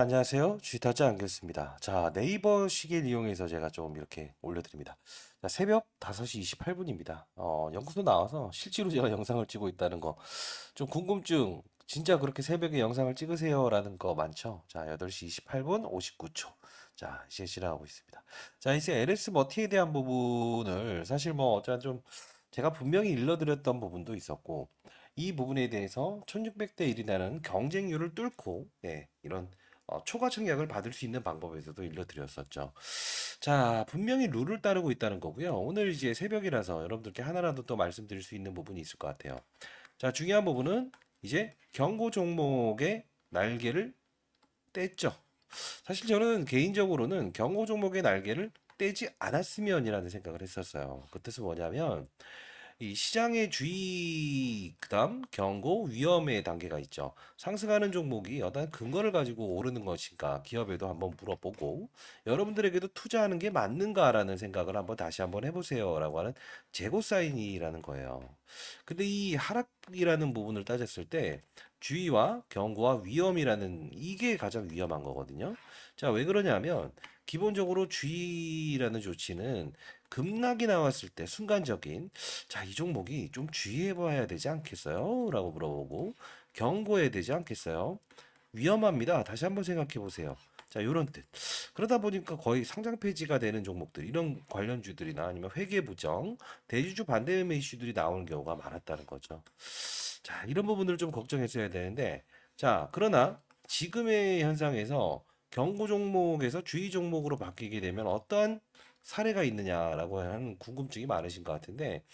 안녕하세요. 주식타짜 안겼습니다. 자, 네이버 시계를 이용해서 제가 좀 이렇게 올려드립니다. 자, 새벽 5시 28분입니다. 연구소 나와서 실제로 제가 영상을 찍고 있다는 거, 좀 궁금증, 진짜 그렇게 새벽에 영상을 찍으세요? 라는 거 많죠? 자, 8시 28분 59초. 자, 이제 지나가고 있습니다. 자, 이제 LS 머티에 대한 부분을 사실 뭐, 어쩌면 좀 제가 분명히 일러드렸던 부분도 있었고, 이 부분에 대해서 1600대 1이라는 경쟁률을 뚫고, 이런 초과 청약을 받을 수 있는 방법에서도 일러드렸었죠. 자, 분명히 룰을 따르고 있다는 거고요. 오늘 이제 새벽이라서 여러분들께 하나라도 또 말씀드릴 수 있는 부분이 있을 것 같아요. 자, 중요한 부분은 이제 경고 종목의 날개를 뗐죠. 사실 저는 개인적으로는 경고 종목의 날개를 떼지 않았으면이라는 생각을 했었어요. 그 뜻은 뭐냐면 이 시장의 주의, 그다음 경고, 위험의 단계가 있죠. 상승하는 종목이 어떤 근거를 가지고 오르는 것인가 기업에도 한번 물어보고 여러분들에게도 투자하는 게 맞는가라는 생각을 한번 다시 한번 해보세요라고 하는 재고 사인이라는 거예요. 근데 이 하락이라는 부분을 따졌을 때 주의와 경고와 위험이라는 이게 가장 위험한 거거든요. 자, 왜 그러냐면 기본적으로 주의라는 조치는 급락이 나왔을 때 순간적인 자, 이 종목이 좀 주의해 봐야 되지 않겠어요? 라고 물어보고 경고해야 되지 않겠어요? 위험합니다. 다시 한번 생각해 보세요. 자, 요런 뜻. 그러다 보니까 거의 상장 폐지가 되는 종목들, 이런 관련주들이나 아니면 회계 부정, 대주주 반대 매매 이슈들이 나오는 경우가 많았다는 거죠. 자, 이런 부분들을 좀 걱정했어야 되는데, 자, 그러나 지금의 현상에서 경고 종목에서 주의 종목으로 바뀌게 되면 어떠한 사례가 있느냐라고 하는 궁금증이 많으신 것 같은데,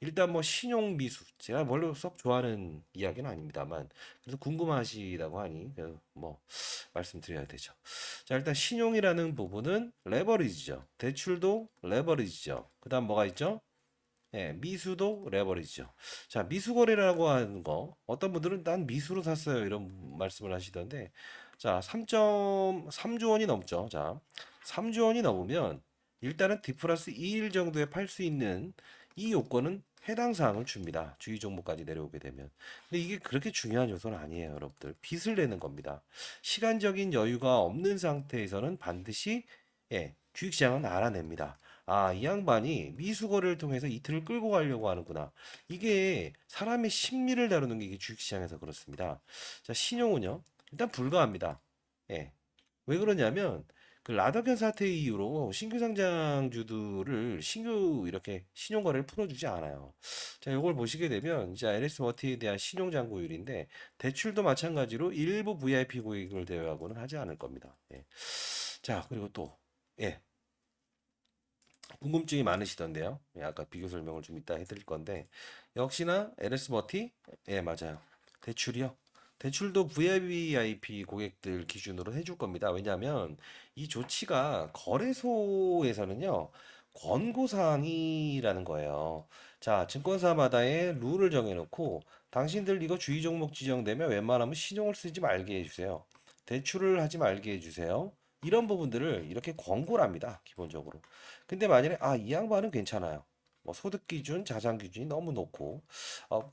일단 뭐 신용 미수 제가 별로 썩 좋아하는 이야기는 아닙니다만 그래서 궁금하시다고 하니 뭐 말씀드려야 되죠. 자, 일단 신용이라는 부분은 레버리지죠. 대출도 레버리지죠. 그다음 뭐가 있죠? 미수도 레버리지죠. 자, 미수 거래라고 하는 거 어떤 분들은 난 미수로 샀어요 이런 말씀을 하시던데, 자, 3.3조 원이 넘죠. 자, 3조 원이 넘으면 일단은 D 플러스 2일 정도에 팔 수 있는 이 요건은 해당 사항을 줍니다. 주의 종목까지 내려오게 되면. 근데 이게 그렇게 중요한 요소는 아니에요, 여러분들. 빚을 내는 겁니다. 시간적인 여유가 없는 상태에서는 반드시 주식시장은 알아냅니다. 아, 이 양반이 미수거래를 통해서 이틀을 끌고 가려고 하는구나. 이게 사람의 심리를 다루는 게 이게 주식시장에서 그렇습니다. 자, 신용은요, 일단 불가합니다. 예. 왜 그러냐면, 그 라더견 사태 이후로 신규 상장주들을 신규 이렇게 신용거래를 풀어주지 않아요. 자, 이걸 보시게 되면, 이제 LS 머티에 대한 신용잔고율인데, 대출도 마찬가지로 일부 VIP 고객을 대여하고는 하지 않을 겁니다. 예. 자, 그리고 또, 예. 궁금증이 많으시던데요. 예, 아까 비교 설명을 좀 이따 해드릴 건데 역시나 LS 머티, 예, 맞아요. 대출이요. 대출도 VVIP 고객들 기준으로 해줄 겁니다. 왜냐하면 이 조치가 거래소에서는요, 권고사항이라는 거예요. 자, 증권사마다의 룰을 정해놓고 당신들 이거 주의 종목 지정되면 웬만하면 신용을 쓰지 말게 해주세요. 대출을 하지 말게 해주세요. 이런 부분들을 이렇게 권고를 합니다. 기본적으로. 근데 만약에 이 양반은 괜찮아요. 뭐 소득 기준, 자산 기준이 너무 높고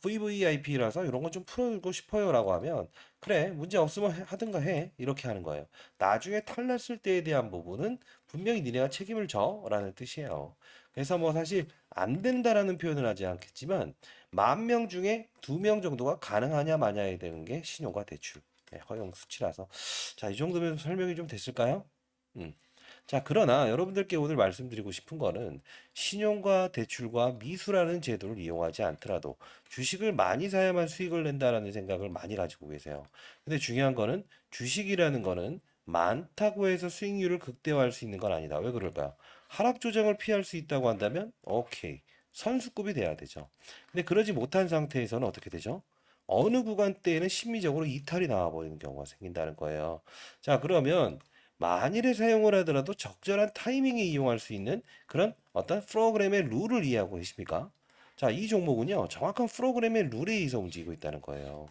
VVIP라서 이런 건 좀 풀어주고 싶어요라고 하면 그래, 문제 없으면 하든가 해, 이렇게 하는 거예요. 나중에 탈났을 때에 대한 부분은 분명히 니네가 책임을 져라는 뜻이에요. 그래서 뭐 사실 안 된다라는 표현을 하지 않겠지만 10,000명 중에 2명 정도가 가능하냐 마냐에 되는 게 신용과 대출 허용 수치라서, 자, 이 정도면 설명이 좀 됐을까요? 음. 자, 그러나 여러분들께 오늘 말씀드리고 싶은 거는 신용과 대출과 미수라는 제도를 이용하지 않더라도 주식을 많이 사야만 수익을 낸다라는 생각을 많이 가지고 계세요. 근데 중요한 거는 주식이라는 거는 많다고 해서 수익률을 극대화할 수 있는 건 아니다. 왜 그럴까요? 하락 조정을 피할 수 있다고 한다면 오케이. 선수급이 돼야 되죠. 근데 그러지 못한 상태에서는 어떻게 되죠? 어느 구간대에는 심리적으로 이탈이 나와버리는 경우가 생긴다는 거예요. 자, 그러면 만일에 사용을 하더라도 적절한 타이밍에 이용할 수 있는 그런 어떤 프로그램의 룰을 이해하고 계십니까? 자, 이 종목은요, 정확한 프로그램의 룰에 의해서 움직이고 있다는 거예요.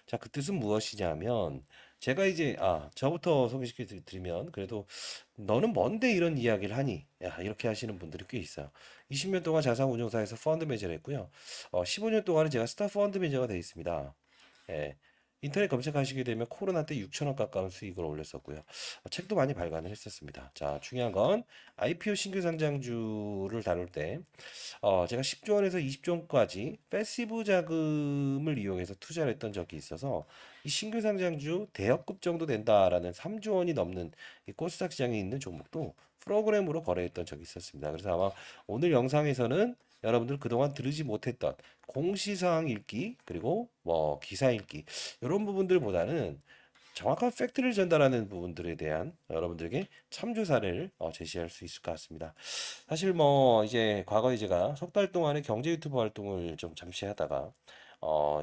자, 그 뜻은 무엇이냐면, 제가 이제, 저부터 소개시켜 드리면, 그래도, 너는 뭔데 이런 이야기를 하니? 야, 이렇게 하시는 분들이 꽤 있어요. 20년 동안 자산운용사에서 펀드 매니저를 했고요. 15년 동안은 제가 스타 펀드 매니저가 되어 있습니다. 예. 인터넷 검색하시게 되면 코로나 때 6천원 가까운 수익을 올렸었고요. 책도 많이 발간을 했었습니다. 자, 중요한 건 IPO 신규 상장주를 다룰 때 제가 10조 원에서 20조 원까지 패시브 자금을 이용해서 투자를 했던 적이 있어서 이 신규 상장주 대역급 정도 된다라는 3조 원이 넘는 이 코스닥 시장에 있는 종목도 프로그램으로 거래했던 적이 있었습니다. 그래서 아마 오늘 영상에서는 여러분들 그동안 들으지 못했던 공시사항 읽기 그리고 뭐 기사 읽기 이런 부분들보다는 정확한 팩트를 전달하는 부분들에 대한 여러분들에게 참조 사례를 제시할 수 있을 것 같습니다. 사실 뭐 이제 과거에 제가 석 달 동안의 경제 유튜브 활동을 좀 잠시 하다가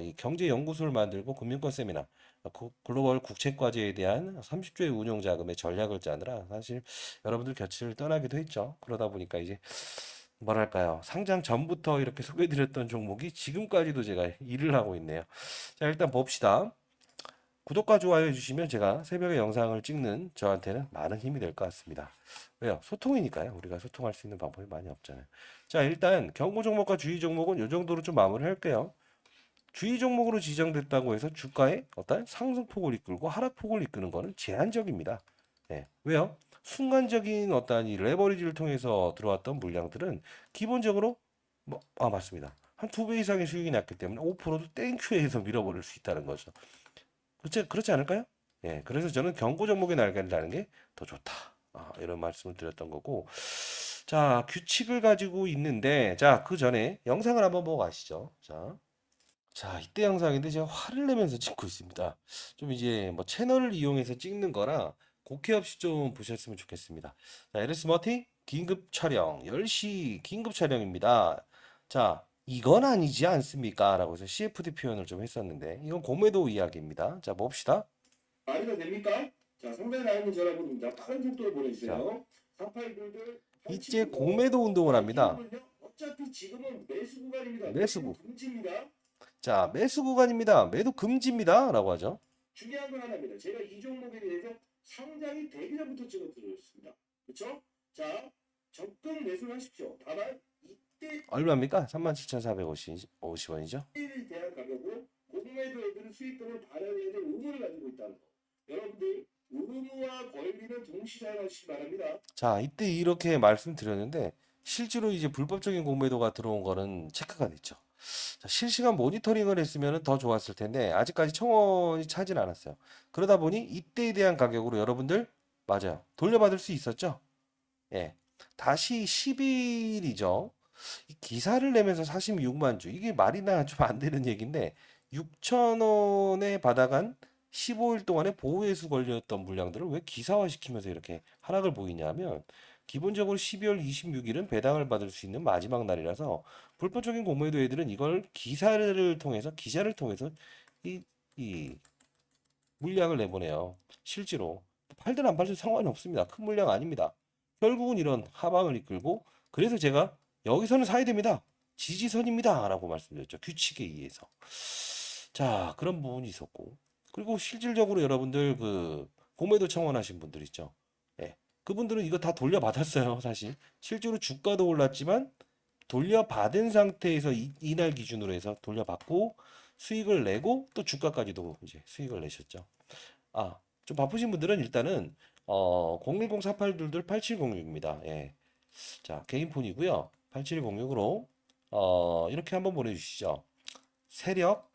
이 경제 연구소를 만들고 금융권 세미나 글로벌 국채과제에 대한 30조의 운용 자금의 전략을 짜느라 사실 여러분들 곁을 떠나기도 했죠. 그러다 보니까 이제 뭐랄까요, 상장 전부터 이렇게 소개드렸던 종목이 지금까지도 제가 일을 하고 있네요. 자, 일단 봅시다. 구독과 좋아요 해주시면 제가 새벽에 영상을 찍는 저한테는 많은 힘이 될 것 같습니다. 왜요? 소통이니까요. 우리가 소통할 수 있는 방법이 많이 없잖아요. 자, 일단 경고 종목과 주의 종목은 이 정도로 좀 마무리 할게요. 주의 종목으로 지정됐다고 해서 주가에 어떤 상승폭을 이끌고 하락폭을 이끄는 것은 제한적입니다. 예. 왜요? 순간적인 어떤 이 레버리지를 통해서 들어왔던 물량들은 기본적으로 맞습니다. 한 2배 이상의 수익이 났기 때문에 5%도 땡큐에서 밀어버릴 수 있다는 거죠. 그렇지 않을까요? 예, 그래서 저는 경고 종목에 날개를 다는 게 더 좋다. 이런 말씀을 드렸던 거고. 자, 규칙을 가지고 있는데, 자, 그 전에 영상을 한번 보고 가시죠. 자, 이때 영상인데 제가 화를 내면서 찍고 있습니다. 좀 이제 뭐 채널을 이용해서 찍는 거라 곡해 없이 좀 보셨으면 좋겠습니다. 자, LS 머티 긴급 촬영 10시 긴급 촬영입니다. 자, 이건 아니지 않습니까? 라고 해서 CFD 표현을 좀 했었는데 이건 공매도 이야기입니다. 자, 봅시다. 말이가 됩니까? 자, 상단에 나와 있는 전화번호입니다. 빠른 속도로 자, 보내주세요. 3822 이제 8795. 공매도 운동을 자, 합니다. 이유는요. 어차피 지금은 매수 구간입니다. 매수 매수구. 금지입니다. 자, 매수 구간입니다. 매도 금지입니다. 라고 하죠. 중요한 건 하나입니다. 제가 이 종목에 대해서 상장이 되기 전부터 찍어드렸습니다. 그렇죠? 자, 적금 매수를 하십시오. 다만 이때 얼마입니까? 37,450원이죠. 에 대한 가격으로 공매도 애들은 수익금을 발현해야 될 의무를 가지고 있다는 거. 여러분들 의무와 권리는 동시 사용하시기 바랍니다. 자, 이때 이렇게 말씀드렸는데 실제로 이제 불법적인 공매도가 들어온 거는 체크가 됐죠. 자, 실시간 모니터링을 했으면 더 좋았을 텐데 아직까지 청원이 차진 않았어요. 그러다 보니 이때에 대한 가격으로 여러분들 맞아요. 돌려받을 수 있었죠? 예. 다시 10일이죠. 이 기사를 내면서 46만 주. 이게 말이나 좀 안 되는 얘기인데 6천 원에 받아간 15일 동안에 보호회수 걸렸던 물량들을 왜 기사화시키면서 이렇게 하락을 보이냐면 기본적으로 12월 26일은 배당을 받을 수 있는 마지막 날이라서 불법적인 공매도 애들은 이걸 기사를 통해서 기자를 통해서 이, 이 물량을 내보내요. 실제로 팔든 안 팔든 상관이 없습니다. 큰 물량 아닙니다. 결국은 이런 하방을 이끌고 그래서 제가 여기서는 사야 됩니다. 지지선입니다. 라고 말씀드렸죠. 규칙에 의해서. 자, 그런 부분이 있었고. 그리고 실질적으로 여러분들 그 공매도 청원하신 분들 있죠. 예. 그분들은 이거 다 돌려받았어요. 사실. 실제로 주가도 올랐지만 돌려받은 상태에서 이날 기준으로 해서 돌려받고 수익을 내고 또 주가까지도 이제 수익을 내셨죠. 좀 바쁘신 분들은 일단은 010-4822-8706입니다. 예. 자, 개인 폰이고요. 8706으로 이렇게 한번 보내주시죠. 세력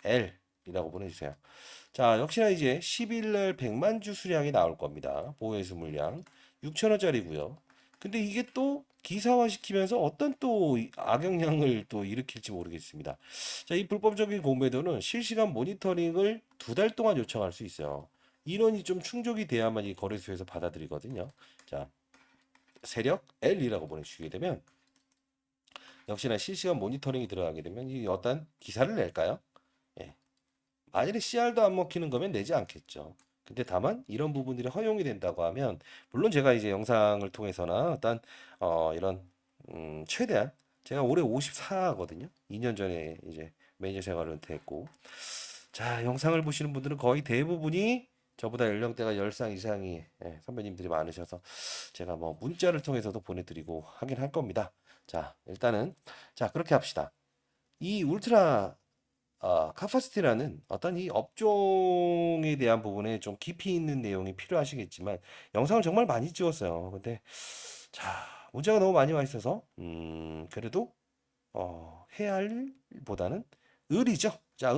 L이라고 보내주세요. 자, 역시나 이제 10일날 100만 주 수량이 나올 겁니다. 보호해수 물량 6천원짜리고요. 근데 이게 또 기사화시키면서 어떤 또 악영향을 또 일으킬지 모르겠습니다. 자, 이 불법적인 공매도는 실시간 모니터링을 2달 동안 요청할 수 있어요. 인원이 좀 충족이 돼야만 이 거래소에서 받아들이거든요. 자, 세력 L이라고 보내주시게 되면 역시나 실시간 모니터링이 들어가게 되면 이 어떤 기사를 낼까요? 예. 만일에 CR도 안 먹히는 거면 내지 않겠죠. 근데 다만 이런 부분들이 허용이 된다고 하면 물론 제가 이제 영상을 통해서나 어떤 이런 최대한 제가 올해 54거든요. 2년 전에 이제 매니저 생활을 은퇴했고 자, 영상을 보시는 분들은 거의 대부분이 저보다 연령대가 10살 이상이 선배님들이 많으셔서 제가 뭐 문자를 통해서도 보내드리고 하긴 할 겁니다. 자, 일단은 자, 그렇게 합시다. 이 울트라 카파시티라는 어떤 이 업종에 대한 부분에 좀 깊이 있는 내용이 필요하시겠지만 영상을 정말 많이 찍었어요. 근데 자, 문제가 너무 많이 와 있어서 그래도 해야 할 일보다는 의리죠. 자,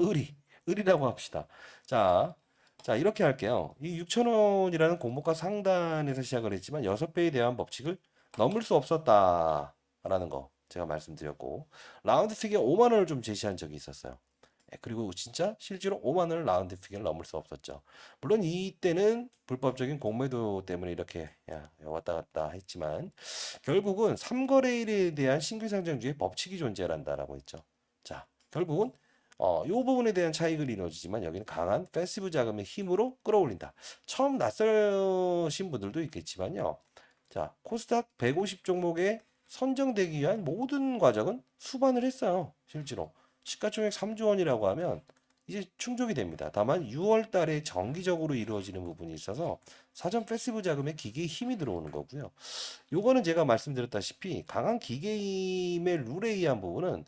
의리라고 합시다. 자, 자, 이렇게 할게요. 이 6,000원이라는 공모가 상단에서 시작을 했지만 6배에 대한 법칙을 넘을 수 없었다라는 거 제가 말씀드렸고, 라운드 피겨 5만 원을 좀 제시한 적이 있었어요. 그리고 진짜 실제로 5만 원을 라운드 피겨를 넘을 수 없었죠. 물론 이때는 불법적인 공매도 때문에 이렇게 왔다 갔다 했지만 결국은 삼거래일에 대한 신규 상장주의 법칙이 존재한다라고 했죠. 자, 결국은 요 부분에 대한 차익을 이루어지지만 여기는 강한 패시브 자금의 힘으로 끌어올린다. 처음 낯설신 분들도 있겠지만요. 자, 코스닥 150 종목에 선정되기 위한 모든 과정은 수반을 했어요. 실제로. 시가총액 3조 원이라고 하면 이제 충족이 됩니다. 다만 6월 달에 정기적으로 이루어지는 부분이 있어서 사전 패시브 자금에 기계의 힘이 들어오는 거고요. 요거는 제가 말씀드렸다시피 강한 기계임의 룰에 의한 부분은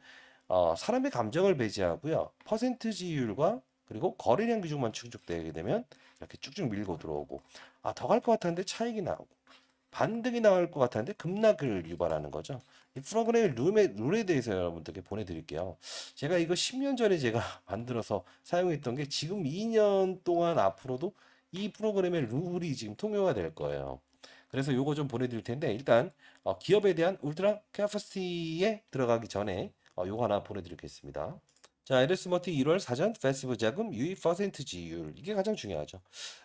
사람의 감정을 배제하고요. 퍼센트지율과 그리고 거래량 비중만 충족되게 되면 이렇게 쭉쭉 밀고 들어오고 더 갈 것 같았는데 차익이 나오고 반등이 나올 것 같았는데 급락을 유발하는 거죠. 이 프로그램의 룰에 대해서 여러분들께 보내드릴게요. 제가 이거 10년 전에 제가 만들어서 사용했던 게 지금 2년 동안 앞으로도 이 프로그램의 룰이 지금 통용화 될 거예요. 그래서 요거 좀 보내드릴 텐데 일단 기업에 대한 울트라 캐파시티에 들어가기 전에 요거 하나 보내드리겠습니다. 자, 에르스머티 1월 사전 패시브 자금 유입 퍼센트 지율 이게 가장 중요하죠.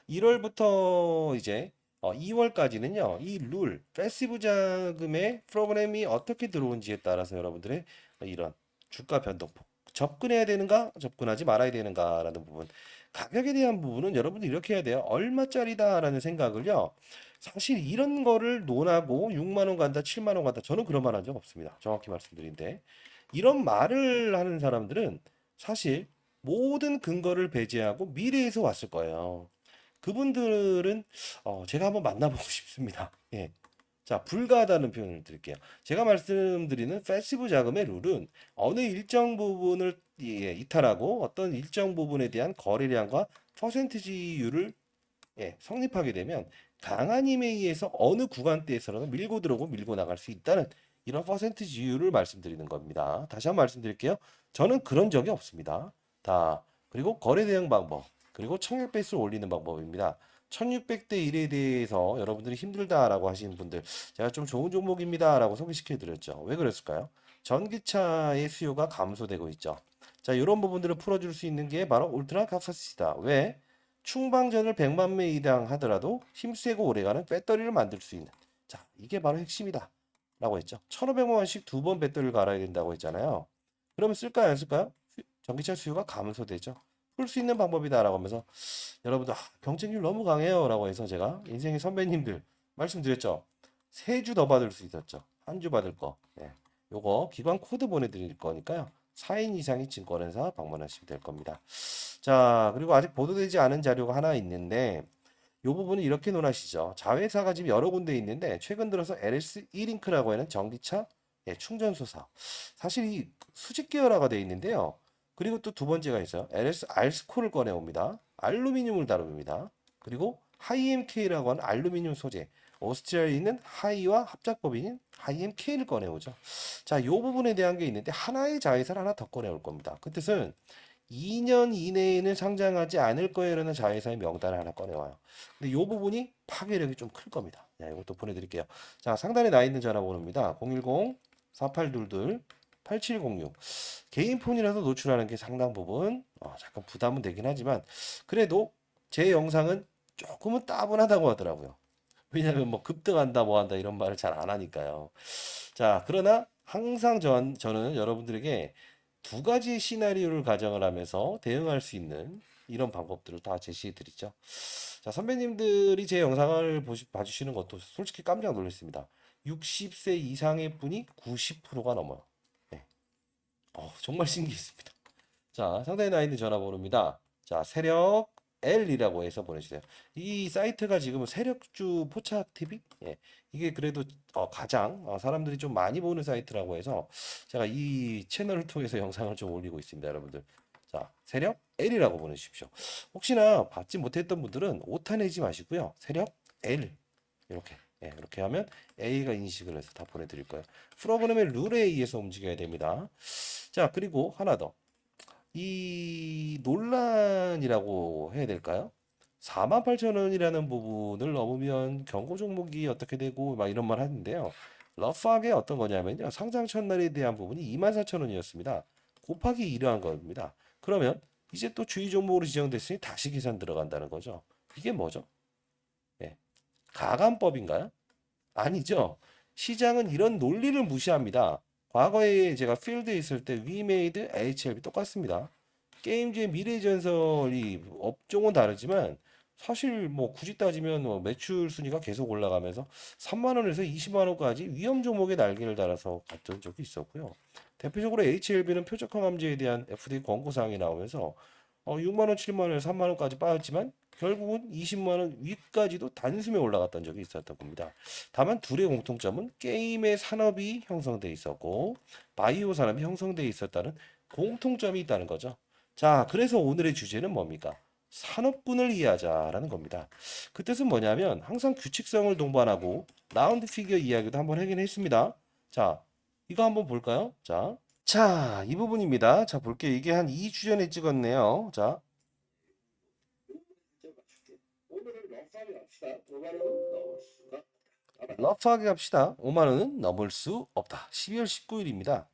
1월부터 이제 2월까지는요, 이 룰, 패시브 자금의 프로그램이 어떻게 들어온지에 따라서 여러분들의 이런 주가 변동폭, 접근해야 되는가, 접근하지 말아야 되는가라는 부분, 가격에 대한 부분은 여러분들 이렇게 해야 돼요. 얼마짜리다라는 생각을요, 사실 이런 거를 논하고 6만 원 간다, 7만 원 간다, 저는 그런 말 한 적 없습니다. 정확히 말씀드린데, 이런 말을 하는 사람들은 사실 모든 근거를 배제하고 미래에서 왔을 거예요. 그분들은 제가 한번 만나보고 싶습니다. 예. 자, 불가하다는 표현을 드릴게요. 제가 말씀드리는 패시브 자금의 룰은 어느 일정 부분을 이탈하고 어떤 일정 부분에 대한 거래량과 퍼센티지율을 성립하게 되면 강한 힘에 의해서 어느 구간대에서라도 밀고 들어오고 밀고 나갈 수 있다는 이런 퍼센티지율을 말씀드리는 겁니다. 다시 한번 말씀드릴게요. 저는 그런 적이 없습니다. 그리고 거래 대응 방법, 그리고 청약 배수를 올리는 방법입니다. 1600대 1에 대해서 여러분들이 힘들다라고 하시는 분들 제가 좀 좋은 종목입니다라고 소개시켜 드렸죠. 왜 그랬을까요? 전기차의 수요가 감소되고 있죠. 자, 이런 부분들을 풀어줄 수 있는 게 바로 울트라 카파시티다. 왜? 충방전을 100만 매 이상 하더라도 힘세고 오래가는 배터리를 만들 수 있는. 자, 이게 바로 핵심이다. 라고 했죠. 1,500만 원씩 두 번 배터리를 갈아야 된다고 했잖아요. 그러면 쓸까요, 안 쓸까요? 전기차 수요가 감소되죠. 풀 수 있는 방법이다라고 하면서 여러분들 경쟁률 너무 강해요라고 해서 제가 인생의 선배님들 말씀드렸죠. 세 주 더 받을 수 있었죠. 한 주 받을 거. 네. 요거 기관 코드 보내드릴 거니까요. 4인 이상의 증권회사 방문하시면 될 겁니다. 자, 그리고 아직 보도되지 않은 자료가 하나 있는데 이 부분은 이렇게 논하시죠. 자회사가 지금 여러 군데 있는데 최근 들어서 LS E링크라고 하는 전기차 충전소 사업. 사실 이 수직 계열화가 되어 있는데요. 그리고 또 두 번째가 있어요. LS 알스코를 꺼내옵니다. 알루미늄을 다룹니다. 그리고 하이엠K라고 하는 알루미늄 소재. 오스트리아에 있는 하이와 합작법인인 하이엠K를 꺼내오죠. 자, 이 부분에 대한 게 있는데 하나의 자회사를 하나 더 꺼내올 겁니다. 그 뜻은 2년 이내에는 상장하지 않을 거예요라는 자회사의 명단을 하나 꺼내와요. 근데 이 부분이 파괴력이 좀 클 겁니다. 자, 이것도 보내드릴게요. 자, 상단에 나 있는 전화번호입니다. 010-4822-8706. 개인 폰이라서 노출하는 게 상당 부분 잠깐 부담은 되긴 하지만 그래도 제 영상은 조금은 따분하다고 하더라고요. 왜냐하면 뭐 급등한다 뭐 한다 이런 말을 잘 안 하니까요. 자, 그러나 항상 저는 여러분들에게 두 가지 시나리오를 가정을 하면서 대응할 수 있는 이런 방법들을 다 제시해 드리죠. 자, 선배님들이 제 영상을 봐주시는 것도 솔직히 깜짝 놀랐습니다. 60세 이상의 분이 90%가 넘어요. 네. 정말 신기했습니다. 자, 상단에 나 있는 전화번호입니다. 자, 세력 L이라고 해서 보내주세요. 이 사이트가 지금 세력주 포착 TV? 예. 이게 그래도 가장 사람들이 좀 많이 보는 사이트라고 해서 제가 이 채널을 통해서 영상을 좀 올리고 있습니다, 여러분들. 자, 세력 L이라고 보내주십시오. 혹시나 받지 못했던 분들은 오타 내지 마시고요. 세력 L 이렇게 이렇게 하면 A가 인식을 해서 다 보내드릴 거예요. 프로그램의 룰에 의해서 움직여야 됩니다. 자, 그리고 하나 더. 이 논란이라고 해야 될까요? 48,000원이라는 부분을 넘으면 경고 종목이 어떻게 되고 막 이런 말 하는데요. 러프하게 어떤 거냐면요. 상장 첫날에 대한 부분이 24,000원이었습니다. 곱하기 2를 겁니다. 그러면 이제 또 주의 종목으로 지정됐으니 다시 계산 들어간다는 거죠. 이게 뭐죠? 예. 가감법인가요? 아니죠. 시장은 이런 논리를 무시합니다. 과거에 제가 필드에 있을 때 위메이드, HLB 똑같습니다. 게임즈의 미래전설이 업종은 다르지만 사실 뭐 굳이 따지면 뭐 매출 순위가 계속 올라가면서 3만 원에서 20만 원까지 위험 종목의 날개를 달아서 갔던 적이 있었고요. 대표적으로 HLB는 표적 항암제에 대한 FDA 권고 사항이 나오면서 6만 원, 7만 원에서 3만 원까지 빠졌지만 결국은 20만 원 위까지도 단숨에 올라갔던 적이 있었던 겁니다. 다만 둘의 공통점은 게임의 산업이 형성돼 있었고 바이오 산업이 형성돼 있었다는 공통점이 있다는 거죠. 자, 그래서 오늘의 주제는 뭡니까? 산업군을 이해하자라는 겁니다. 그 뜻은 뭐냐면 항상 규칙성을 동반하고 라운드 피겨 이야기도 한번 하긴 했습니다. 자, 이거 한번 볼까요? 자, 이 부분입니다. 자, 볼게요. 이게 한 2주 전에 찍었네요. 자, 오늘은 럭사리 갑시다. 5만 원은 넘을 수가 없다. 러프하게 갑시다. 5만 원은 넘을 수 없다. 12월 19일입니다.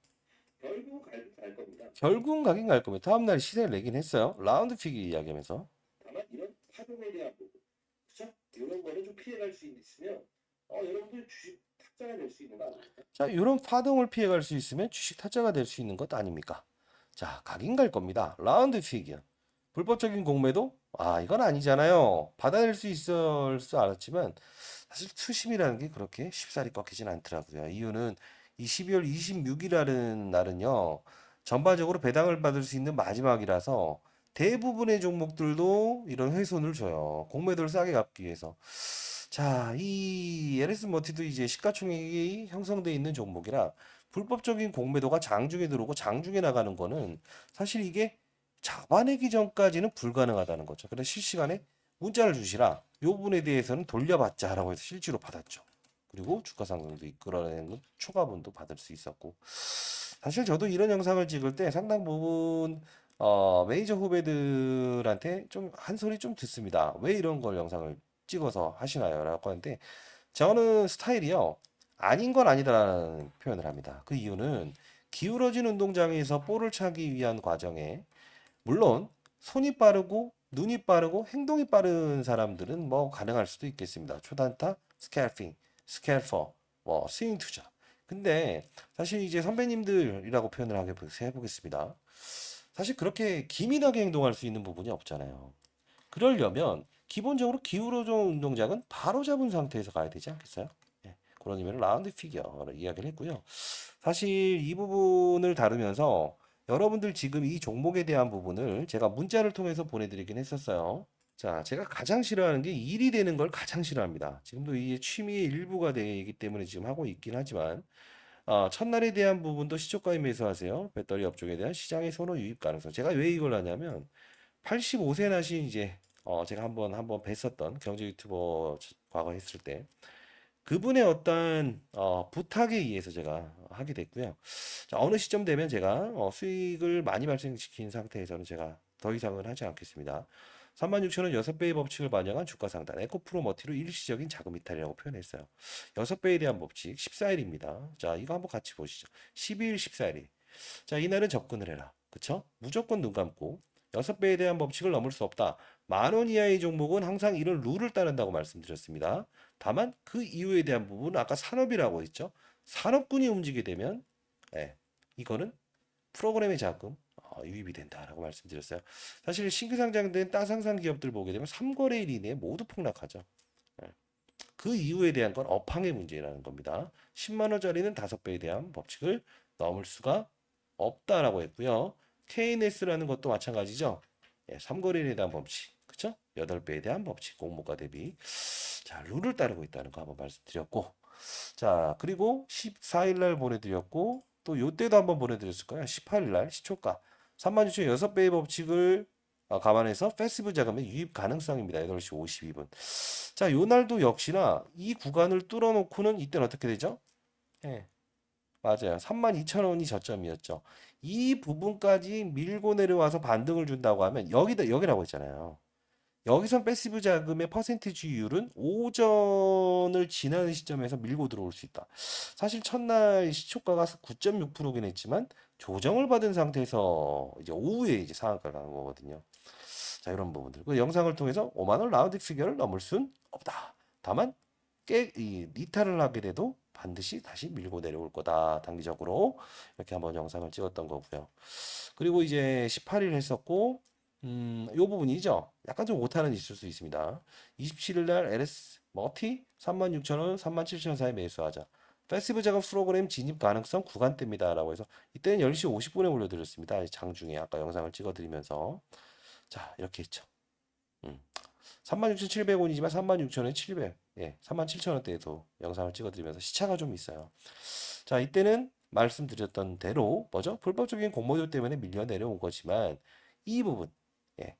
결국 갈 겁니다. 결국은 가긴 갈 겁니다. 다음날 시세를 내긴 했어요. 라운드 피기 이야기하면서. 다만 이런 파동에 대한 부분, 그렇죠? 이런 거는 좀 피해갈 수 있으면 여러분들 주식 탁자가 될 수 있는 거 아닙니까? 자, 이런 파동을 피해갈 수 있으면 주식 타짜가 될 수 있는 것 아닙니까? 자, 가긴 갈 겁니다. 라운드 피기요. 불법적인 공매도? 아, 이건 아니잖아요. 받아낼 수 있을 줄 알았지만 사실 투심이라는 게 그렇게 쉽사리 꺾이진 않더라고요. 이유는 이 12월 26일이라는 날은요. 전반적으로 배당을 받을 수 있는 마지막이라서 대부분의 종목들도 이런 훼손을 줘요. 공매도를 싸게 갚기 위해서. 자, 이 LS 머티도 이제 시가총액이 형성돼 있는 종목이라 불법적인 공매도가 장중에 들어오고 장중에 나가는 거는 사실 이게 잡아내기 전까지는 불가능하다는 거죠. 그래서 실시간에 문자를 주시라. 요 부분에 대해서는 돌려받자라고 해서 실제로 받았죠. 그리고 주가 상승도 이끌어내는 초과분도 받을 수 있었고. 사실 저도 이런 영상을 찍을 때 상당 부분 메이저 후배들한테 좀 한 소리 좀 듣습니다. 왜 이런 걸 영상을 찍어서 하시나요? 라고 하는데 저는 스타일이요. 아닌 건 아니다라는 표현을 합니다. 그 이유는 기울어진 운동장에서 볼을 차기 위한 과정에 물론 손이 빠르고 눈이 빠르고 행동이 빠른 사람들은 뭐 가능할 수도 있겠습니다. 초단타, 스캘핑, 스캘퍼, 뭐 스윙 투자. 근데 사실 이제 선배님들이라고 표현을 해보겠습니다. 사실 그렇게 기민하게 행동할 수 있는 부분이 없잖아요. 그러려면 기본적으로 기울어진 운동장은 바로 잡은 상태에서 가야 되지 않겠어요? 예, 그런 의미로 라운드 피겨를 이야기를 했고요. 사실 이 부분을 다루면서 여러분들 지금 이 종목에 대한 부분을 제가 문자를 통해서 보내드리긴 했었어요. 자, 제가 가장 싫어하는 게 일이 되는 걸 가장 싫어합니다. 지금도 이게 취미의 일부가 되기 때문에 지금 하고 있긴 하지만 첫날에 대한 부분도 시초가에 매수하세요. 배터리 업종에 대한 시장의 선호 유입 가능성. 제가 왜 이걸 하냐면 85세 나신 이제 제가 한번 뵀었던 경제 유튜버 과거 했을 때 그분의 어떤 부탁에 의해서 제가 하게 됐고요. 자, 어느 시점 되면 제가 수익을 많이 발생시킨 상태에서는 제가 더 이상은 하지 않겠습니다. 36,000원 6배의 법칙을 반영한 주가 상단 에코프로 머티로 일시적인 자금 이탈이라고 표현했어요. 6배에 대한 법칙 14일입니다. 자, 이거 한번 같이 보시죠. 12일 14일. 자, 이날은 접근을 해라. 그쵸? 무조건 눈 감고 6배에 대한 법칙을 넘을 수 없다. 10,000원 이하의 종목은 항상 이런 룰을 따른다고 말씀드렸습니다. 다만 그 이유에 대한 부분은 아까 산업이라고 했죠. 산업군이 움직이게 되면 이거는 프로그램의 자금 유입이 된다라고 말씀드렸어요. 사실 신규 상장된 따상상 기업들 보게 되면 3거래일 이내에 모두 폭락하죠. 예. 그 이유에 대한 건 업황의 문제라는 겁니다. 10만 원짜리는 5배에 대한 법칙을 넘을 수가 없다라고 했고요. KNS라는 것도 마찬가지죠. 예, 3거래일에 대한 법칙. 그쵸? 8배에 대한 법칙. 공모가 대비. 자, 룰을 따르고 있다는 거 한번 말씀드렸고. 자, 그리고 14일 날 보내드렸고, 또 요때도 한번 보내드렸을 거예요. 18일 날 시초가. 36,000 6배의 법칙을 감안해서 패시브 자금의 유입 가능성입니다. 8시 52분. 자, 요날도 역시나 이 구간을 뚫어놓고는 이때는 어떻게 되죠? 예, 맞아요. 32,000원이 저점이었죠. 이 부분까지 밀고 내려와서 반등을 준다고 하면 여기라고 했잖아요. 여기선 패시브 자금의 퍼센티지율은 오전을 지나는 시점에서 밀고 들어올 수 있다. 사실 첫날 시초가가 9.6%긴 했지만 조정을 받은 상태에서 이제 오후에 이제 상한가를 가는 거거든요. 자, 이런 부분들. 그 영상을 통해서 5만 원 라운드 피겨를 넘을 순 없다. 다만 이 리타를 하게 돼도 반드시 다시 밀고 내려올 거다. 단기적으로 이렇게 한번 영상을 찍었던 거고요. 그리고 이제 18일 했었고 요 부분이죠. 약간 좀 오타는 있을 수 있습니다. 27일 날 LS 머티 36,000원, 37,000원 사이 매수하자. 패시브 작업 프로그램 진입 가능성 구간대입니다. 라고 해서 이때는 10시 50분에 올려드렸습니다. 장중에 아까 영상을 찍어드리면서 자 이렇게 했죠. 음. 36,700원이지만 36,000원에 700, 예, 37,000원대에도 영상을 찍어드리면서 시차가 좀 있어요. 자, 이때는 말씀드렸던 대로 뭐죠? 불법적인 공모주 때문에 밀려 내려온 거지만 이 부분, 예,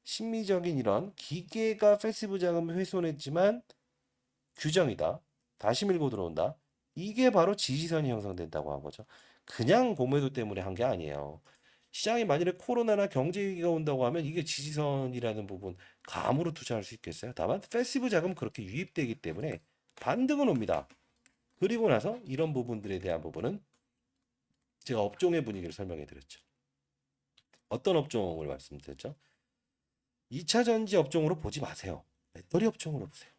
심리적인 이런 기계가 패시브 자금을 훼손했지만 규정이다. 다시 밀고 들어온다. 이게 바로 지지선이 형성된다고 한 거죠. 그냥 공매도 때문에 한 게 아니에요. 시장이 만일에 코로나나 경제 위기가 온다고 하면 이게 지지선이라는 부분 감으로 투자할 수 있겠어요. 다만 패시브 자금 그렇게 유입되기 때문에 반등은 옵니다. 그리고 나서 이런 부분들에 대한 부분은 제가 업종의 분위기를 설명해 드렸죠. 어떤 업종을 말씀드렸죠? 2차 전지 업종으로 보지 마세요. 배터리 업종으로 보세요.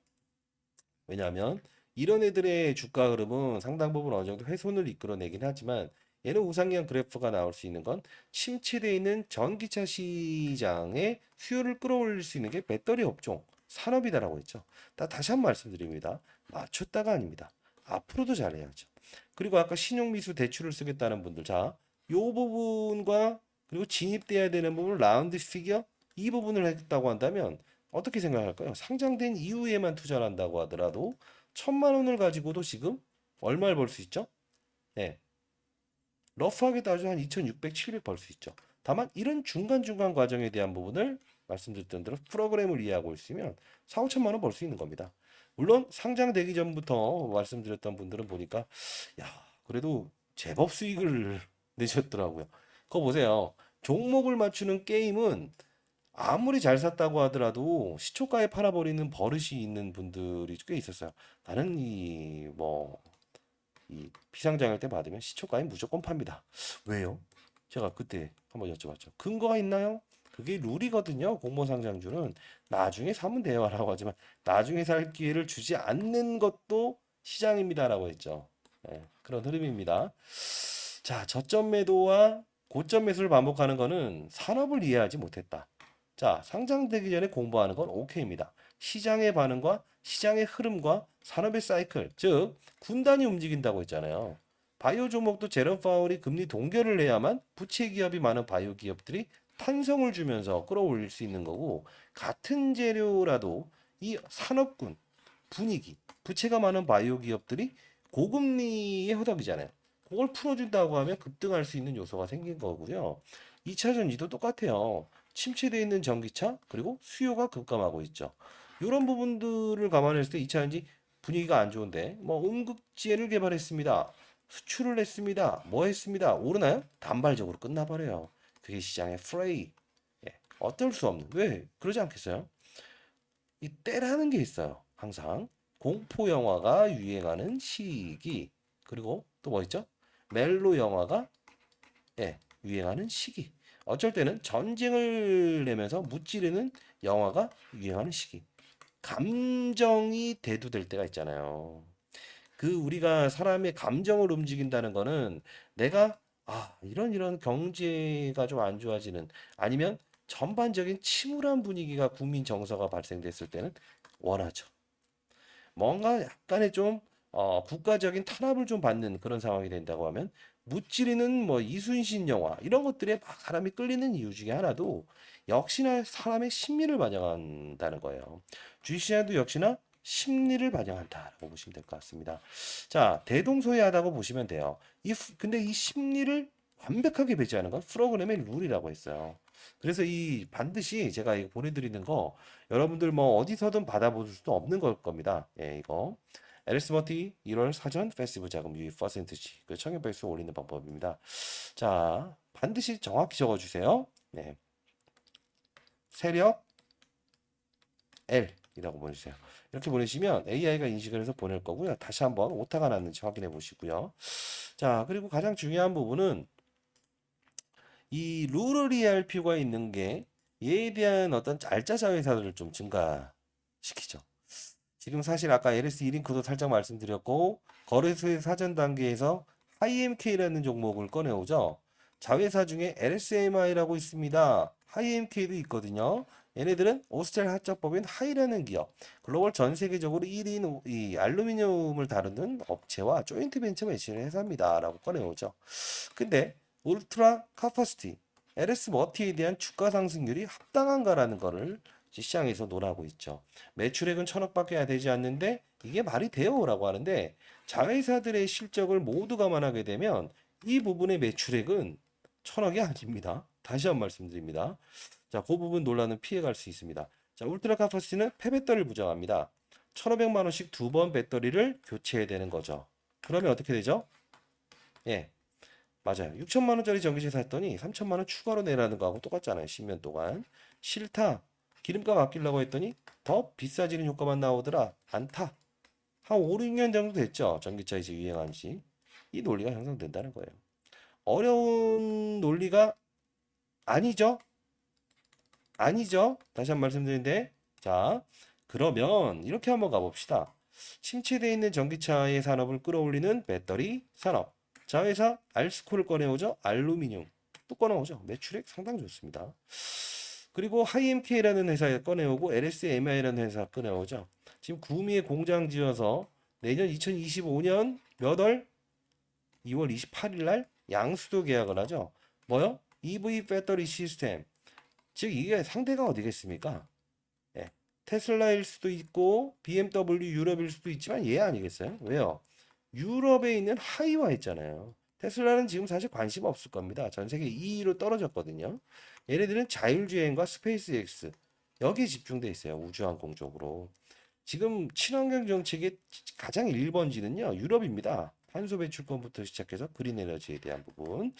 왜냐하면 이런 애들의 주가 흐름은 상당 부분 어느 정도 훼손을 이끌어내긴 하지만 얘는 우상향 그래프가 나올 수 있는 건 침체되어 있는 전기차 시장의 수요를 끌어올릴 수 있는 게 배터리 업종, 산업이다라고 했죠. 다시 한번 말씀드립니다. 맞췄다가 아닙니다. 앞으로도 잘해야죠. 그리고 아까 신용미수 대출을 쓰겠다는 분들, 자, 요 부분과 그리고 진입돼야 되는 부분, 라운드 피겨, 이 부분을 했다고 한다면 어떻게 생각할까요? 상장된 이후에만 투자를 한다고 하더라도 1,000만 원을 가지고도 지금 얼마를 벌 수 있죠? 네. 러프하게 따져 한 2,600, 700 벌 수 있죠. 다만 이런 중간중간 과정에 대한 부분을 말씀드렸던 대로 프로그램을 이해하고 있으면 4, 5천만 원 벌 수 있는 겁니다. 물론 상장되기 전부터 말씀드렸던 분들은 보니까 야, 그래도 제법 수익을 내셨더라고요. 그거 보세요. 종목을 맞추는 게임은 아무리 잘 샀다고 하더라도 시초가에 팔아버리는 버릇이 있는 분들이 꽤 있었어요. 나는 이 비상장일 때 받으면 시초가에 무조건 팝니다. 왜요? 제가 그때 한번 여쭤봤죠. 근거가 있나요? 그게 룰이거든요. 공모상장주는 나중에 사면 돼요라고 하지만 나중에 살 기회를 주지 않는 것도 시장입니다라고 했죠. 예, 그런 흐름입니다. 자, 저점 매도와 고점 매수를 반복하는 거는 산업을 이해하지 못했다. 자, 상장되기 전에 공부하는 건 오케이입니다. 시장의 반응과 시장의 흐름과 산업의 사이클, 즉 군단이 움직인다고 했잖아요. 바이오 종목도 제롬 파월이 금리 동결을 해야만 부채 기업이 많은 바이오 기업들이 탄성을 주면서 끌어올릴 수 있는 거고, 같은 재료라도 이 산업군 분위기, 부채가 많은 바이오 기업들이 고금리에 허덕이잖아요. 그걸 풀어준다고 하면 급등할 수 있는 요소가 생긴 거고요. 2차 전지도 똑같아요. 침체되어 있는 전기차 그리고 수요가 급감하고 있죠. 이런 부분들을 감안했을 때 2차 전지 분위기가 안 좋은데 뭐 응급지혜를 개발했습니다. 수출을 했습니다. 뭐 했습니다. 오르나요? 단발적으로 끝나버려요. 그게 시장의 프레이. 예, 어쩔 수 없는. 왜? 그러지 않겠어요? 이 때라는 게 있어요. 항상 공포 영화가 유행하는 시기 그리고 또 뭐 있죠? 멜로 영화가 유행하는 시기. 어쩔 때는 전쟁을 내면서 무찌르는 영화가 유행하는 시기. 감정이 대두될 때가 있잖아요. 그 우리가 사람의 감정을 움직인다는 거는 내가 이런 경제가 좀 안 좋아지는 아니면 전반적인 침울한 분위기가 국민 정서가 발생됐을 때는 원하죠. 뭔가 약간의 좀 국가적인 탄압을 좀 받는 그런 상황이 된다고 하면 무찌르는 뭐 이순신 영화 이런 것들에 막 사람이 끌리는 이유 중에 하나도 역시나 사람의 심리를 반영한다는 거예요. 주식시장도 역시나 심리를 반영한다라고 보시면 될 것 같습니다. 자, 대동소이하다고 보시면 돼요. 근데 이 심리를 완벽하게 배제하는 건 프로그램의 룰이라고 했어요. 그래서 이 반드시 제가 이거 보내드리는 거 여러분들 뭐 어디서든 받아볼 수도 없는 걸 겁니다. 예, 이거 에리스머티 1월 사전 패시브 자금 유입 퍼센트지 그 청약 배수 올리는 방법입니다. 자, 반드시 정확히 적어주세요. 네, 세력 L이라고 보내주세요. 이렇게 보내시면 AI가 인식을 해서 보낼 거고요. 다시 한번 오타가 났는지 확인해 보시고요. 자, 그리고 가장 중요한 부분은 이 룰을 이해할 필요가 있는 게 얘에 대한 어떤 알짜 자회사를 좀 증가시키죠. 지금 사실 아까 LS 1링크도 살짝 말씀드렸고 거래소의 사전 단계에서 HIMK라는 종목을 꺼내오죠. 자회사 중에 LSMI라고 있습니다. HIMK도 있거든요. 얘네들은 오스텔 합작법인 하이라는 기업, 글로벌 전 세계적으로 1인 이 알루미늄을 다루는 업체와 조인트 벤처 매치를 회사입니다라고 꺼내오죠. 근데 울트라 카퍼시티, LS 머티에 대한 주가 상승률이 합당한가라는 거를 시장에서 논하고 있죠. 매출액은 1,000억밖에 되지 않는데 이게 말이 돼요라고 하는데 자회사들의 실적을 모두 감안하게 되면 이 부분의 매출액은 1,000억이 아닙니다. 다시 한 번 말씀드립니다. 자, 그 부분 논란은 피해갈 수 있습니다. 자, 울트라 카퍼시티는 폐배터리를 부정합니다. 1,500만 원씩 두 번 배터리를 교체해야 되는 거죠. 그러면 어떻게 되죠? 예, 맞아요. 6천만 원짜리 전기세 샀더니 3천만 원 추가로 내라는 거하고 똑같잖아요. 10년 동안. 싫다. 기름값 아끼려고 했더니 더 비싸지는 효과만 나오더라. 안 타. 한 5, 6년 정도 됐죠. 전기차 이제 유행한 지. 이 논리가 형성된다는 거예요. 어려운 논리가 아니죠. 아니죠. 다시 한 번 말씀드리는데. 자, 그러면 이렇게 한번 가봅시다. 침체되어 있는 전기차의 산업을 끌어올리는 배터리 산업. 자회사 알스코를 꺼내오죠. 알루미늄 또 꺼내오죠. 매출액 상당히 좋습니다. 그리고 하이엠케이라는 회사에 꺼내오고 LSMI라는 회사 꺼내오죠. 지금 구미에 공장 지어서 내년 2025년 몇 월? 2월 28일 날 양수도 계약을 하죠. 뭐요? EV 배터리 시스템. 즉 이게 상대가 어디겠습니까? 예. 테슬라일 수도 있고 BMW 유럽일 수도 있지만 얘 아니겠어요? 왜요? 유럽에 있는 하이와 있잖아요. 테슬라는 지금 사실 관심 없을 겁니다. 전 세계 2위로 떨어졌거든요. 얘네들은 자율주행과 스페이스X 여기에 집중돼 있어요. 우주항공 쪽으로. 지금 친환경 정책의 가장 1번지는요. 유럽입니다. 탄소 배출권부터 시작해서 그린 에너지에 대한 부분.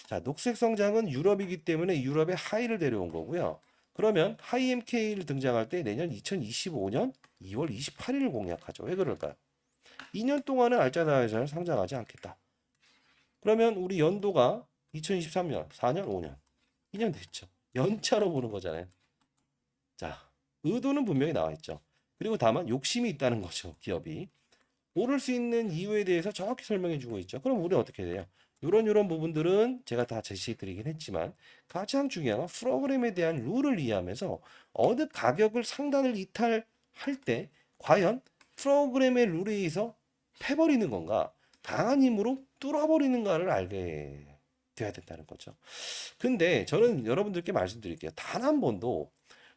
자, 녹색 성장은 유럽이기 때문에 유럽의 하이를 데려온 거고요. 그러면 하이엠케이를 등장할 때 내년 2025년 2월 28일을 공약하죠. 왜 그럴까요? 2년 동안은 알짜다회사를 상장하지 않겠다. 그러면 우리 연도가 2023년, 4년, 5년, 2년 됐죠. 연차로 보는 거잖아요. 자, 의도는 분명히 나와 있죠. 그리고 다만 욕심이 있다는 거죠, 기업이. 오를 수 있는 이유에 대해서 정확히 설명해 주고 있죠. 그럼 우리 어떻게 돼요? 이런 부분들은 제가 다 제시해 드리긴 했지만 가장 중요한 건 프로그램에 대한 룰을 이해하면서 어느 가격을 상단을 이탈할 때 과연 프로그램의 룰에 의해서 패버리는 건가 강한 힘으로 뚫어버리는가를 알게 돼야 된다는 거죠. 근데 저는 여러분들께 말씀드릴게요. 단 한 번도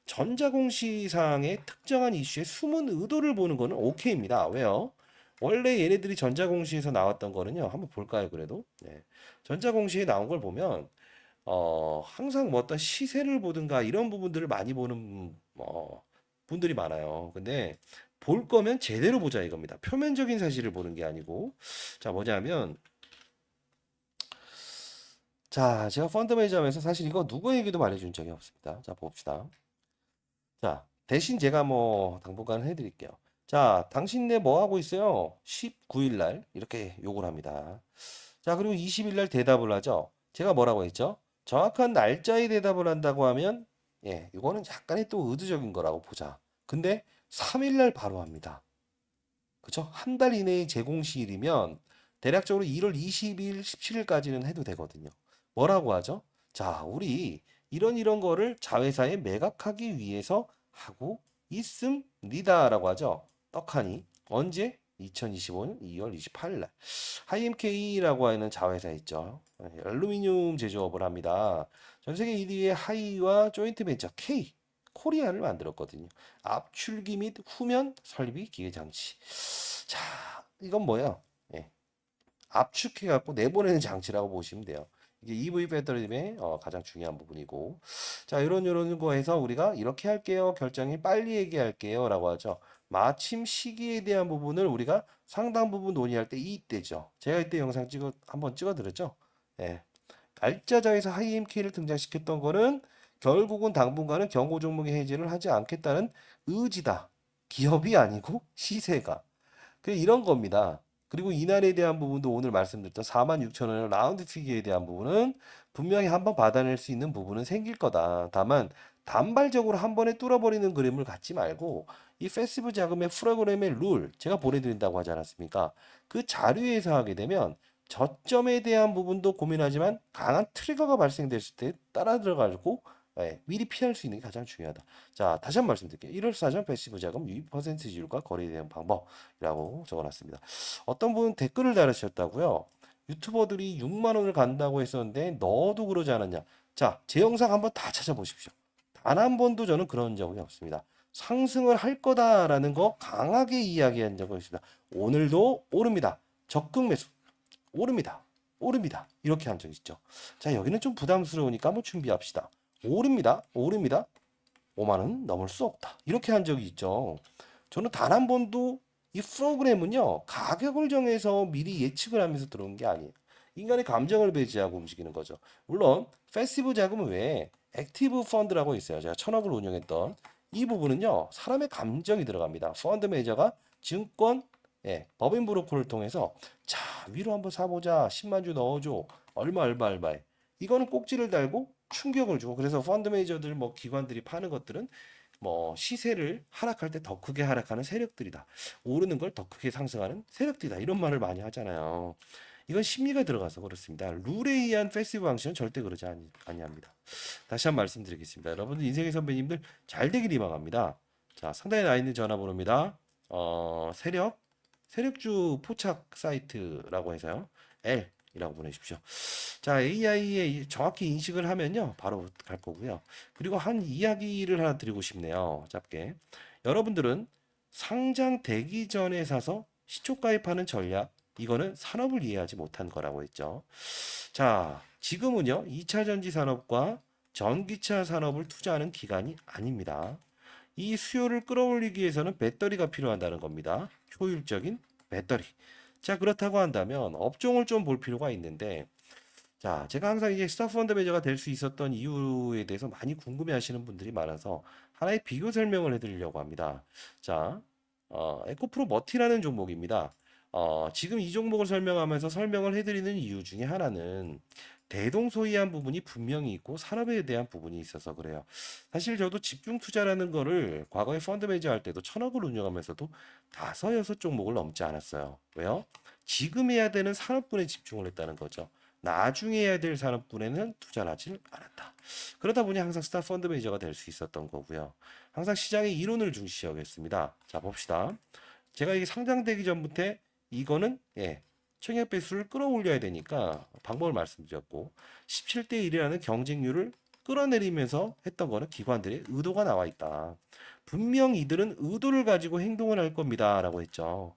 전자공시상의 특정한 이슈의 숨은 의도를 보는 거는 오케이입니다. 왜요? 원래 얘네들이 전자공시에서 나왔던 거는요. 한번 볼까요, 그래도? 네. 전자공시에 나온 걸 보면, 항상 뭐 어떤 시세를 보든가 이런 부분들을 많이 보는, 분들이 많아요. 근데 볼 거면 제대로 보자 이겁니다. 표면적인 사실을 보는 게 아니고. 자, 뭐냐면, 자, 제가 펀드 매니저하면서 사실 이거 누구에게도 말해준 적이 없습니다. 자, 봅시다. 자, 대신 제가 뭐 당분간 해드릴게요. 자, 당신네 뭐 하고 있어요? 19일 날 이렇게 욕을 합니다. 자, 그리고 20일 날 대답을 하죠. 제가 뭐라고 했죠? 정확한 날짜에 대답을 한다고 하면 예, 이거는 약간의 또 의도적인 거라고 보자. 근데 3일 날 바로 합니다. 그쵸? 한 달 이내의 제공 시일이면 대략적으로 1월 20일, 17일까지는 해도 되거든요. 뭐라고 하죠? 자, 우리 이런 거를 자회사에 매각하기 위해서 하고 있습니다라고 하죠. 떡하니 언제? 2025년 2월 28일 날. 하이엠K라고 하는 자회사 있죠. 예, 알루미늄 제조업을 합니다. 전 세계 1위의 하이와 조인트 벤처 K 코리아를 만들었거든요. 압출기 및 후면 설비 기계 장치. 자, 이건 뭐예요? 예, 압축해 갖고 내보내는 장치라고 보시면 돼요. 이게 EV 배터리의 가장 중요한 부분이고, 자, 이런 거에서 우리가 이렇게 할게요. 결정이 빨리 얘기할게요라고 하죠. 마침 시기에 대한 부분을 우리가 상당 부분 논의할 때 이때죠. 제가 이때 영상 한번 찍어드렸죠. 예. 날짜장에서 하이엠K를 등장시켰던 거는 결국은 당분간은 경고 종목의 해제를 하지 않겠다는 의지다. 기업이 아니고 시세가. 이런 겁니다. 그리고 이날에 대한 부분도 오늘 말씀드렸던 46,000원의 라운드 피기에 대한 부분은 분명히 한번 받아낼 수 있는 부분은 생길 거다. 다만 단발적으로 한 번에 뚫어버리는 그림을 갖지 말고 이 패시브 자금의 프로그램의 룰 제가 보내드린다고 하지 않았습니까? 그 자료에서 하게 되면 저점에 대한 부분도 고민하지만 강한 트리거가 발생됐을 때 따라 들어가지고 미리 피할 수 있는 게 가장 중요하다. 자, 다시 한번 말씀드릴게요. 1월 사전 패시브 자금 유입 퍼센티지율과 거래되는 방법이라고 적어놨습니다. 어떤 분은 댓글을 달으셨다고요. 유튜버들이 6만 원을 간다고 했었는데 너도 그러지 않았냐. 자, 제 영상 한번 다 찾아보십시오. 단 한 번도 저는 그런 적이 없습니다. 상승을 할 거다라는 거 강하게 이야기한 적이 있습니다. 오늘도 오릅니다. 적극 매수. 오릅니다. 오릅니다. 이렇게 한 적 있죠. 자, 여기는 좀 부담스러우니까 한번 준비합시다. 오릅니다. 오릅니다. 5만 원 넘을 수 없다. 이렇게 한 적이 있죠. 저는 단 한 번도 이 프로그램은요, 가격을 정해서 미리 예측을 하면서 들어온 게 아니에요. 인간의 감정을 배제하고 움직이는 거죠. 물론, 패시브 자금은 외에 액티브 펀드라고 있어요. 제가 1,000억을 운영했던 이 부분은요, 사람의 감정이 들어갑니다. 펀드 매니저가 증권, 법인 브로커를 통해서 자, 위로 한번 사보자. 10만 주 넣어줘. 얼마에. 이거는 꼭지를 달고 충격을 주고 그래서 펀드 매니저들 뭐 기관들이 파는 것들은 뭐 시세를 하락할 때 더 크게 하락하는 세력들이다. 오르는 걸 더 크게 상승하는 세력들이다. 이런 말을 많이 하잖아요. 이건 심리가 들어가서 그렇습니다. 룰에 의한 패시브 방식은 절대 그러지 아니합니다. 다시 한번 말씀드리겠습니다. 여러분들 인생의 선배님들 잘 되길 희망합니다. 자, 상단에 나 있는 전화번호입니다. 세력주 포착 사이트라고 해서요. L이라고 보내십시오. 자, AI에 정확히 인식을 하면요. 바로 갈 거고요. 그리고 한 이야기를 하나 드리고 싶네요. 짧게. 여러분들은 상장되기 전에 사서 시초가입하는 전략, 이거는 산업을 이해하지 못한 거라고 했죠. 자, 지금은요. 2차 전지 산업과 전기차 산업을 투자하는 기간이 아닙니다. 이 수요를 끌어올리기 위해서는 배터리가 필요하다는 겁니다. 효율적인 배터리. 자, 그렇다고 한다면 업종을 좀 볼 필요가 있는데, 자, 제가 항상 이제 스타 펀드 매니저가 될 수 있었던 이유에 대해서 많이 궁금해 하시는 분들이 많아서 하나의 비교 설명을 해드리려고 합니다. 자, 에코프로 머티라는 종목입니다. 지금 이 종목을 설명하면서 설명을 해드리는 이유 중에 하나는 대동소이한 부분이 분명히 있고 산업에 대한 부분이 있어서 그래요. 사실 저도 집중 투자라는 거를 과거에 펀드 매니저 할 때도 1,000억을 운영하면서도 5-6종목을 넘지 않았어요. 왜요? 지금 해야 되는 산업군에 집중을 했다는 거죠. 나중에 해야 될 산업군에는 투자를 하지 않았다. 그러다 보니 항상 스타 펀드 매니저가 될 수 있었던 거고요. 항상 시장의 이론을 중시하겠습니다. 자, 봅시다. 제가 이게 상장되기 전부터 이거는 청약 배수를 끌어올려야 되니까 방법을 말씀드렸고 17대 1이라는 경쟁률을 끌어내리면서 했던 거는 기관들의 의도가 나와 있다. 분명 이들은 의도를 가지고 행동을 할 겁니다라고 했죠.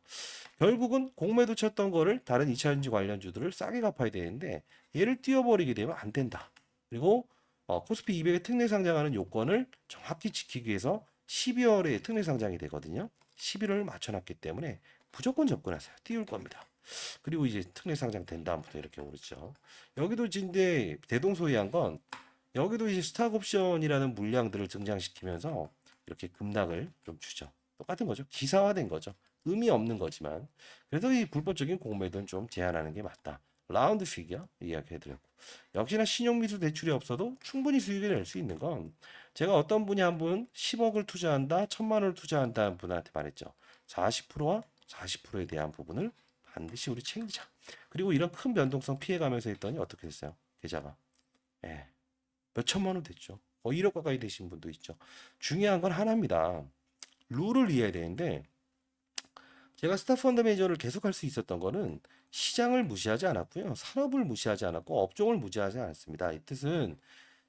결국은 공매도 쳤던 거를 다른 2차전지 관련주들을 싸게 갚아야 되는데 얘를 띄워버리게 되면 안 된다. 그리고 코스피 200에 특례 상장하는 요건을 정확히 지키기 위해서 12월에 특례 상장이 되거든요. 11월을 맞춰놨기 때문에 무조건 접근하세요. 띄울 겁니다. 그리고 이제 특례 상장 된 다음부터 이렇게 오르죠. 여기도 이제 대동소이한 건 여기도 이제 스탁 옵션이라는 물량들을 등장시키면서 이렇게 급락을 좀 주죠. 똑같은 거죠. 기사화된 거죠. 의미 없는 거지만 그래도 이 불법적인 공매도는 좀 제한하는 게 맞다. 라운드 피겨 이야기해드렸고 역시나 신용미수 대출이 없어도 충분히 수익을 낼 수 있는 건 제가 어떤 분이 한 분 10억을 투자한다, 1,000만 원을 투자한다는 분한테 말했죠. 40%와 40%에 대한 부분을 반드시 우리 챙기자. 그리고 이런 큰 변동성 피해가면서 했더니 어떻게 됐어요? 계좌가 몇 천만 원 됐죠. 1억 가까이 되신 분도 있죠. 중요한 건 하나입니다. 룰을 이해해야 되는데 제가 스타 펀드 매니저를 계속 할 수 있었던 거는 시장을 무시하지 않았고요. 산업을 무시하지 않았고 업종을 무시하지 않았습니다. 이 뜻은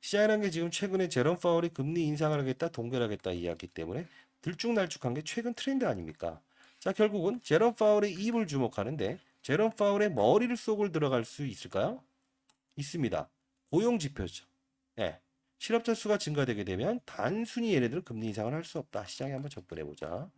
시장이라는 게 지금 최근에 제롬 파월이 금리 인상을 하겠다, 동결하겠다 이야기 때문에 들쭉날쭉한 게 최근 트렌드 아닙니까? 자, 결국은 제롬 파월의 입을 주목하는데 제롬 파월의 머리를 속을 들어갈 수 있을까요? 있습니다. 고용 지표죠. 예. 실업자 수가 증가되게 되면 단순히 얘네들은 금리 인상을 할 수 없다. 시장에 한번 접근해 보자.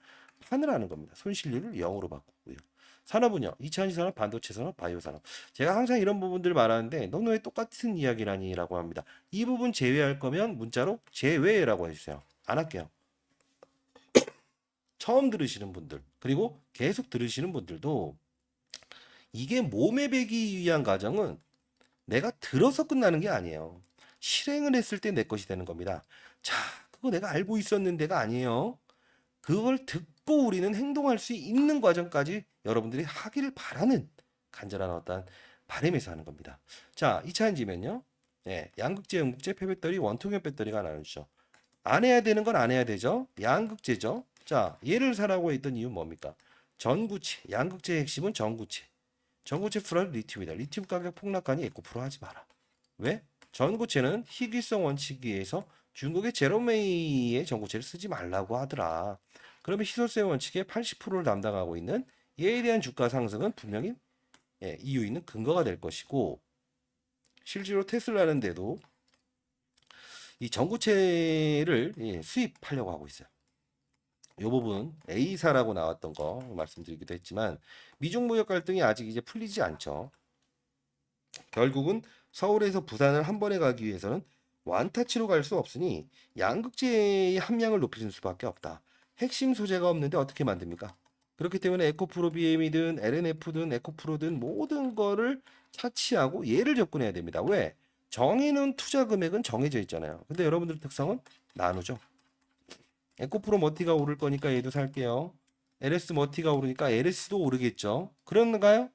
판을 하는 겁니다. 손실률을 0으로 바꾸고요. 산업은요. 2차전지 산업, 반도체 산업, 바이오 산업. 제가 항상 이런 부분들 말하는데 너는 왜 똑같은 이야기라니라고 합니다. 이 부분 제외할 거면 문자로 제외라고 해주세요. 안 할게요. 처음 들으시는 분들 그리고 계속 들으시는 분들도 이게 몸에 배기 위한 과정은 내가 들어서 끝나는 게 아니에요. 실행을 했을 때 내 것이 되는 겁니다. 자, 그거 내가 알고 있었는데가 아니에요. 그걸 듣고 우리는 행동할 수 있는 과정까지 여러분들이 하기를 바라는 간절한 어떤 바람에서 하는 겁니다. 자, 2차 전지면요. 예, 양극재, 음극재, 폐배터리, 원통형 배터리가 나누죠. 안 해야 되는 건 안 해야 되죠. 양극재죠. 자, 얘를 사라고 했던 이유는 뭡니까? 전구체, 양극재의 핵심은 전구체. 전구체 플러스 리튬이다. 리튬 가격 폭락하니 에코프로 하지 마라. 왜? 전구체는 희귀성 원칙에 의해서 중국의 제로메이의 전구체를 쓰지 말라고 하더라. 그러면 희소성 원칙의 80%를 담당하고 있는 얘에 대한 주가 상승은 분명히 이유 있는 근거가 될 것이고 실제로 테슬라는데도 이 전구체를 수입하려고 하고 있어요. 이 부분 A사라고 나왔던 거 말씀드리기도 했지만 미중 무역 갈등이 아직 이제 풀리지 않죠. 결국은 서울에서 부산을 한 번에 가기 위해서는 완타치로 갈 수 없으니 양극재의 함량을 높이는 수밖에 없다. 핵심 소재가 없는데 어떻게 만듭니까? 그렇기 때문에 에코프로 BM이든 LNF든 에코프로든 모든 거를 차치하고 얘를 접근해야 됩니다. 왜? 정해놓은 투자 금액은 정해져 있잖아요. 근데 여러분들 특성은 나누죠. 에코프로 머티가 오를 거니까 얘도 살게요. LS 머티가 오르니까 LS도 오르겠죠. 그런가요?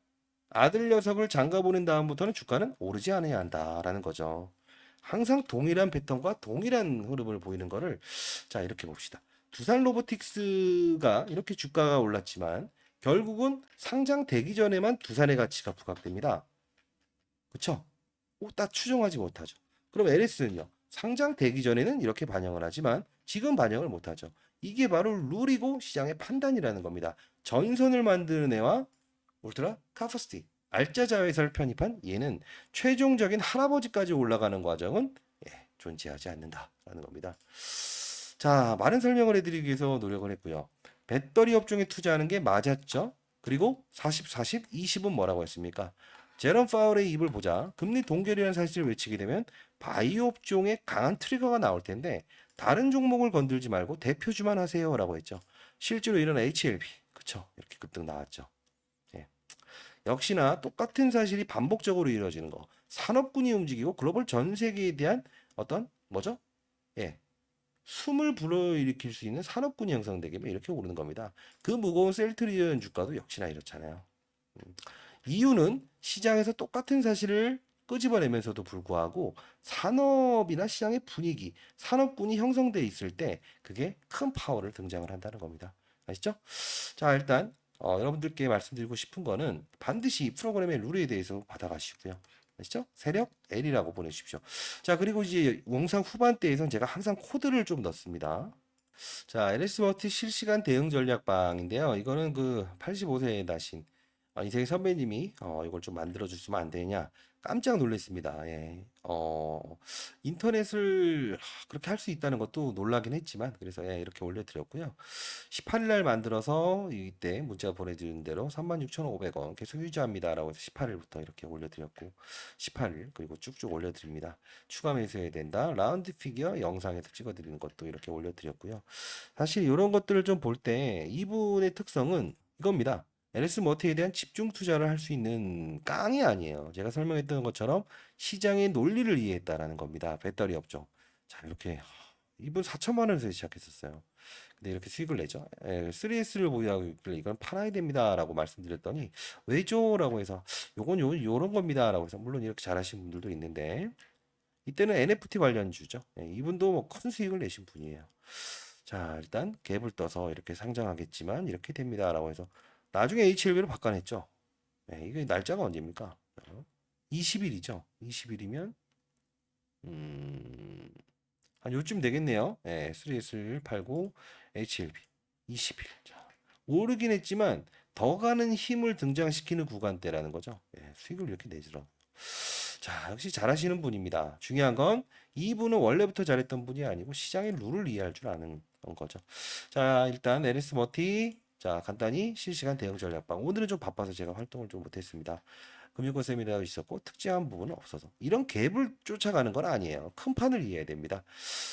아들 녀석을 장가 보낸 다음부터는 주가는 오르지 않아야 한다라는 거죠. 항상 동일한 패턴과 동일한 흐름을 보이는 거를 자 이렇게 봅시다. 두산 로보틱스가 이렇게 주가가 올랐지만 결국은 상장되기 전에만 두산의 가치가 부각됩니다. 그쵸? 딱 추정하지 못하죠. 그럼 LS는요. 상장되기 전에는 이렇게 반영을 하지만 지금 반영을 못하죠. 이게 바로 룰이고 시장의 판단이라는 겁니다. 전선을 만드는 애와 울트라 카퍼시티 알짜 자회사를 편입한 얘는 최종적인 할아버지까지 올라가는 과정은 존재하지 않는다라는 겁니다. 자, 많은 설명을 해드리기 위해서 노력을 했고요. 배터리 업종에 투자하는 게 맞았죠. 그리고 40, 40, 20은 뭐라고 했습니까? 제롬 파월의 입을 보자. 금리 동결이라는 사실을 외치게 되면 바이오 업종에 강한 트리거가 나올 텐데 다른 종목을 건들지 말고 대표주만 하세요라고 했죠. 실제로 이런 HLB 그쵸? 이렇게 급등 나왔죠. 예. 역시나 똑같은 사실이 반복적으로 이루어지는 거. 산업군이 움직이고 글로벌 전 세계에 대한 어떤 뭐죠? 예. 숨을 불어일으킬 수 있는 산업군이 형성되게 이렇게 오르는 겁니다. 그 무거운 셀트리온 주가도 역시나 이렇잖아요. 이유는 시장에서 똑같은 사실을 끄집어내면서도 불구하고 산업이나 시장의 분위기, 산업군이 형성돼 있을 때 그게 큰 파워를 등장을 한다는 겁니다. 아시죠? 자, 일단 여러분들께 말씀드리고 싶은 거는 반드시 이 프로그램의 룰에 대해서 받아가시고요. 아시죠? 세력 L이라고 보내주십시오. 자, 그리고 이제 영상 후반대에선 제가 항상 코드를 좀 넣습니다. 자, LS버티 실시간 대응 전략방인데요. 이거는 그 85세에 나신 인생 선배님이 이걸 좀 만들어 주시면 안 되냐 깜짝 놀랐습니다. 예. 인터넷을 그렇게 할 수 있다는 것도 놀라긴 했지만 그래서 이렇게 올려드렸고요. 18일 날 만들어서 이때 문자 보내드린 대로 36,500원 계속 유지합니다라고 해서 18일부터 이렇게 올려드렸고 18일 그리고 쭉쭉 올려드립니다. 추가 매수해야 된다. 라운드 피규어 영상에서 찍어드리는 것도 이렇게 올려드렸고요. 사실 이런 것들을 좀 볼 때 이분의 특성은 이겁니다. LS 머티에 대한 집중 투자를 할 수 있는 깡이 아니에요. 제가 설명했던 것처럼 시장의 논리를 이해했다라는 겁니다. 배터리 업종. 자, 이렇게 이분 4천만 원에서 시작했었어요. 근데 이렇게 수익을 내죠. 3S를 보유하고 있길래 이건 팔아야 됩니다라고 말씀드렸더니 왜죠?라고 해서 요건 요런 겁니다라고 해서 물론 이렇게 잘하신 분들도 있는데 이때는 NFT 관련주죠. 이분도 뭐 큰 수익을 내신 분이에요. 자, 일단 갭을 떠서 이렇게 상장하겠지만 이렇게 됩니다라고 해서 나중에 HLB로 바꿔냈죠. 이게 날짜가 언제입니까? 20일이죠. 20일이면 한 요쯤 되겠네요. 3S를 팔고 HLB 20일. 자, 오르긴 했지만 더 가는 힘을 등장시키는 구간대라는 거죠. 수익을 이렇게 내더라고요. 자, 역시 잘하시는 분입니다. 중요한 건 이분은 원래부터 잘했던 분이 아니고 시장의 룰을 이해할 줄 아는 거죠. 자, 일단 LS 머티. 자, 간단히 실시간 대응 전략방. 오늘은 좀 바빠서 제가 활동을 좀 못했습니다. 금융권 세미나가 있었고 특정한 부분은 없어서 이런 갭을 쫓아가는 건 아니에요. 큰 판을 이해해야 됩니다.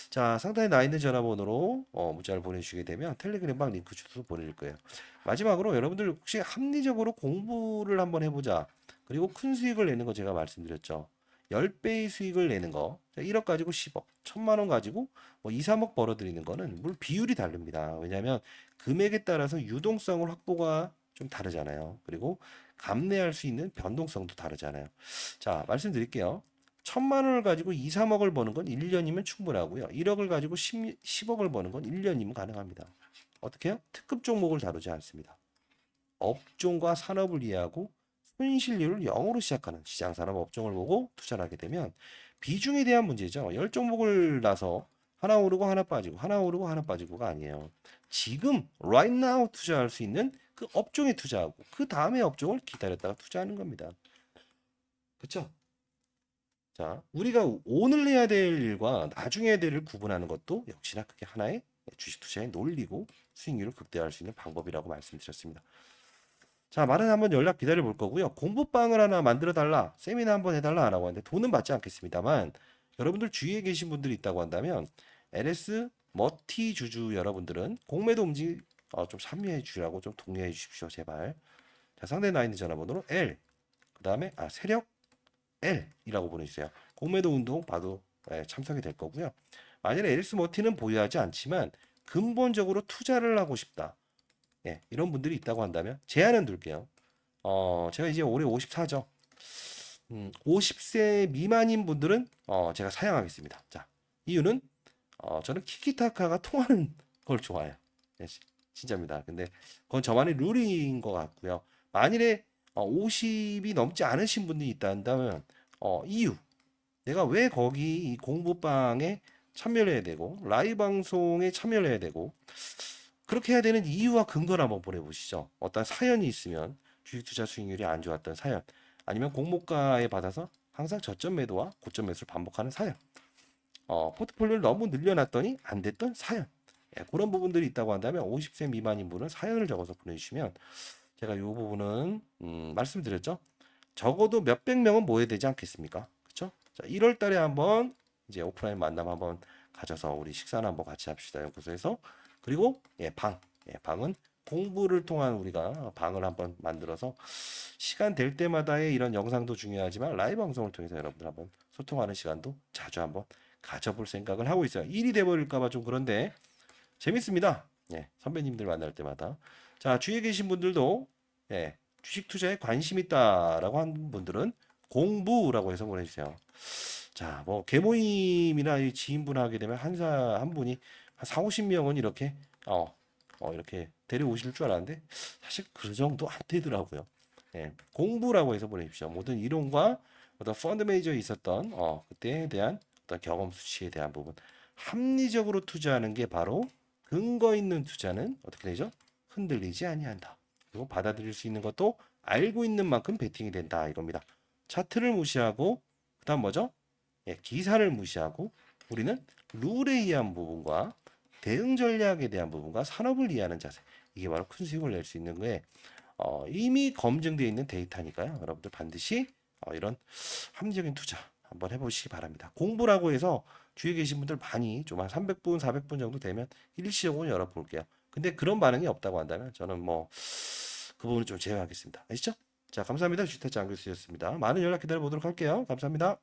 자, 상단에 나 있는 전화번호로 문자를 보내주시게 되면 텔레그램방 링크 주소 보내줄 거예요. 마지막으로 여러분들 혹시 합리적으로 공부를 한번 해보자. 그리고 큰 수익을 내는 거 제가 말씀드렸죠. 10배의 수익을 내는 거. 자, 1억 가지고 10억, 1000만 원 가지고 뭐 2, 3억 벌어들이는 거는 물론 비율이 다릅니다. 왜냐하면 금액에 따라서 유동성을 확보가 좀 다르잖아요. 그리고 감내할 수 있는 변동성도 다르잖아요. 자, 말씀드릴게요. 1000만 원을 가지고 2, 3억을 버는 건 1년이면 충분하고요. 1억을 가지고 10억을 버는 건 1년이면 가능합니다. 어떻게 해요? 특급 종목을 다루지 않습니다. 업종과 산업을 이해하고 손실률을 0으로 시작하는 시장 산업 업종을 보고 투자를 하게 되면 비중에 대한 문제죠. 10종목을 나서 하나 오르고 하나 빠지고 하나 오르고 하나 빠지고가 아니에요. 지금 right now 투자할 수 있는 그 업종에 투자하고 그 다음에 업종을 기다렸다가 투자하는 겁니다. 그렇죠? 자, 우리가 오늘 해야 될 일과 나중에 해야 될 일을 구분하는 것도 역시나 그게 하나의 주식 투자의 논리고 수익률을 극대화할 수 있는 방법이라고 말씀드렸습니다. 자, 말은 한번 연락 기다려 볼 거고요. 공부방을 하나 만들어 달라, 세미나 한번 해달라라고 하는데 돈은 받지 않겠습니다만 여러분들 주위에 계신 분들이 있다고 한다면 LS 머티 주주 여러분들은 공매도 움직 좀 참여해 주라고 좀 독려해 주십시오, 제발. 자, 상대 나 있는 전화번호로 L, 그 다음에 세력 L이라고 보내주세요. 공매도 운동 봐도 참석이 될 거고요. 만약에 LS 머티는 보유하지 않지만 근본적으로 투자를 하고 싶다. 이런 분들이 있다고 한다면 제안은 둘게요. 제가 이제 올해 54죠. 50세 미만인 분들은 제가 사양하겠습니다. 자, 이유는 저는 키키타카가 통하는 걸 좋아해요. 네, 진짜입니다. 근데 그건 저만의 룰인 것 같고요. 만일에 50이 넘지 않으신 분들이 있다면 이유, 내가 왜 거기 이 공부방에 참여를 해야 되고 라이브 방송에 참여를 해야 되고 그렇게 해야 되는 이유와 근거를 한번 보내보시죠. 어떤 사연이 있으면 주식 투자 수익률이 안 좋았던 사연, 아니면 공모가에 받아서 항상 저점 매도와 고점 매수를 반복하는 사연, 포트폴리오를 너무 늘려놨더니 안 됐던 사연, 그런 부분들이 있다고 한다면 50세 미만인 분은 사연을 적어서 보내주시면 제가 이 부분은 말씀드렸죠. 적어도 몇백 명은 모여야 되지 않겠습니까? 그렇죠? 자, 1월 달에 한번 이제 오프라인 만남 한번 가져서 우리 식사나 한번 같이 합시다. 연구소에서. 그리고 방은 공부를 통한 우리가 방을 한번 만들어서 시간 될 때마다의 이런 영상도 중요하지만 라이브 방송을 통해서 여러분들 한번 소통하는 시간도 자주 한번 가져볼 생각을 하고 있어요. 일이 돼버릴까봐 좀 그런데 재밌습니다. 선배님들 만날 때마다. 자, 주위에 계신 분들도 주식 투자에 관심 있다라고 하는 분들은 공부라고 해서 보내주세요. 자, 뭐 개모임이나 이 지인분 하게 되면 한 분이 한 4, 50명은 이렇게 이렇게 데려오실 줄 알았는데 사실 그 정도 안 되더라고요. 공부라고 해서 보내십시오. 모든 이론과 어떤 펀드 매니저에 있었던 그때에 대한 어떤 경험 수치에 대한 부분, 합리적으로 투자하는 게 바로 근거 있는 투자는 어떻게 되죠? 흔들리지 아니한다. 그리고 받아들일 수 있는 것도 알고 있는 만큼 베팅이 된다 이겁니다. 차트를 무시하고 그다음 뭐죠? 기사를 무시하고 우리는 룰에 의한 부분과 대응 전략에 대한 부분과 산업을 이해하는 자세, 이게 바로 큰 수익을 낼 수 있는 거에 이미 검증되어 있는 데이터니까요. 여러분들 반드시 이런 합리적인 투자 한번 해보시기 바랍니다. 공부라고 해서 주위에 계신 분들 많이 좀 한 300분, 400분 정도 되면 일시적으로 열어볼게요. 근데 그런 반응이 없다고 한다면 저는 뭐 그 부분을 좀 제외하겠습니다. 아시죠? 자, 감사합니다. 주식타짜 안교수였습니다. 많은 연락 기다려보도록 할게요. 감사합니다.